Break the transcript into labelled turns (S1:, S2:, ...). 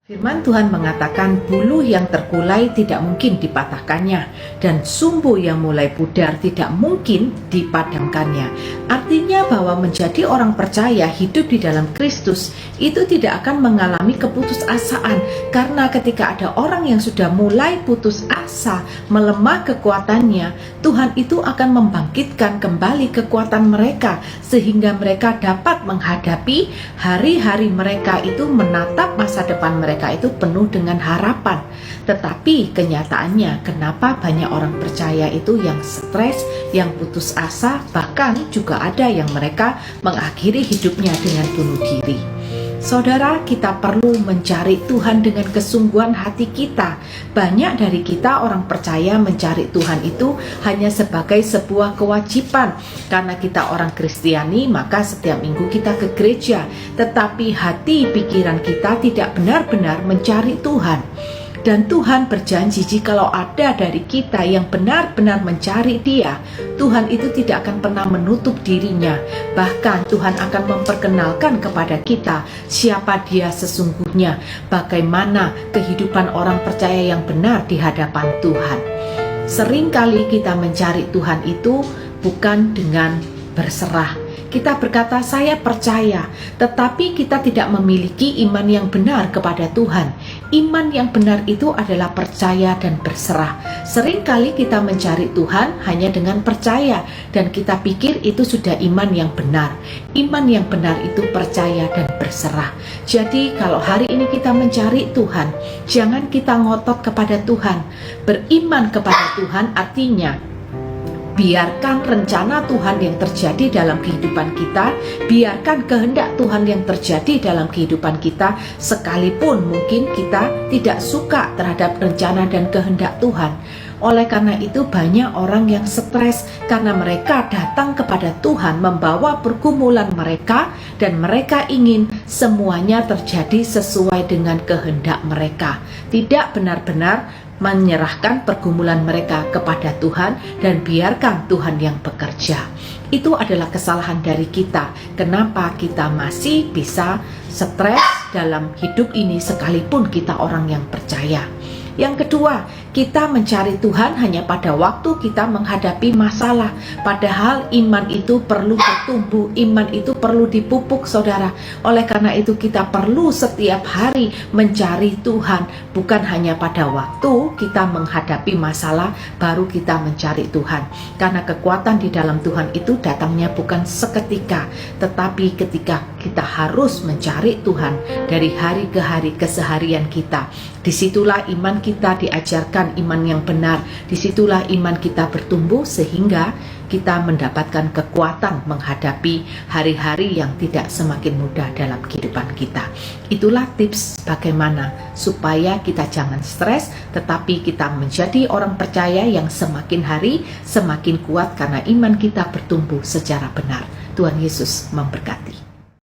S1: Firman Tuhan mengatakan buluh yang terkulai tidak mungkin dipatahkannya dan sumbu yang mulai pudar tidak mungkin dipadamkannya. Artinya bahwa menjadi orang percaya hidup di dalam Kristus itu tidak akan mengalami keputusasaan, karena ketika ada orang yang sudah mulai putus asa, melemah kekuatannya, Tuhan itu akan membangkitkan kembali kekuatan mereka sehingga mereka dapat menghadapi hari-hari mereka itu, menatap masa depan mereka itu penuh dengan harapan. Tetapi kenyataannya, kenapa banyak orang percaya itu yang stres, yang putus asa, bahkan juga ada yang mereka mengakhiri hidupnya dengan bunuh diri. Saudara, kita perlu mencari Tuhan dengan kesungguhan hati kita. Banyak dari kita orang percaya mencari Tuhan itu hanya sebagai sebuah kewajiban. Karena kita orang Kristiani, maka setiap minggu kita ke gereja. Tetapi hati pikiran kita tidak benar-benar mencari Tuhan. Dan Tuhan berjanji jikalau ada dari kita yang benar-benar mencari Dia, Tuhan itu tidak akan pernah menutup dirinya. Bahkan Tuhan akan memperkenalkan kepada kita siapa Dia sesungguhnya, bagaimana kehidupan orang percaya yang benar di hadapan Tuhan. Seringkali kita mencari Tuhan itu bukan dengan berserah. Kita berkata, saya percaya, tetapi kita tidak memiliki iman yang benar kepada Tuhan. Iman yang benar itu adalah percaya dan berserah. Seringkali kita mencari Tuhan hanya dengan percaya, dan kita pikir itu sudah iman yang benar. Iman yang benar itu percaya dan berserah. Jadi kalau hari ini kita mencari Tuhan, jangan kita ngotot kepada Tuhan. Beriman kepada Tuhan artinya biarkan rencana Tuhan yang terjadi dalam kehidupan kita, biarkan kehendak Tuhan yang terjadi dalam kehidupan kita, sekalipun mungkin kita tidak suka terhadap rencana dan kehendak Tuhan. Oleh karena itu banyak orang yang stres karena mereka datang kepada Tuhan membawa pergumulan mereka, dan mereka ingin semuanya terjadi sesuai dengan kehendak mereka, tidak benar-benar menyerahkan pergumulan mereka kepada Tuhan dan biarkan Tuhan yang bekerja. Itu adalah kesalahan dari kita. Kenapa kita masih bisa stres dalam hidup ini sekalipun kita orang yang percaya? Yang kedua, kita mencari Tuhan hanya pada waktu kita menghadapi masalah. Padahal iman itu perlu bertumbuh, iman itu perlu dipupuk, saudara. Oleh karena itu kita perlu setiap hari mencari Tuhan. Bukan hanya pada waktu kita menghadapi masalah baru kita mencari Tuhan. Karena kekuatan di dalam Tuhan itu datangnya bukan seketika, tetapi ketika kita harus mencari Tuhan dari hari ke hari keseharian kita. Disitulah iman kita diajarkan iman yang benar. Disitulah iman kita bertumbuh sehingga kita mendapatkan kekuatan menghadapi hari-hari yang tidak semakin mudah dalam kehidupan kita. Itulah tips bagaimana supaya kita jangan stres, tetapi kita menjadi orang percaya yang semakin hari semakin kuat karena iman kita bertumbuh secara benar. Tuhan Yesus memberkati.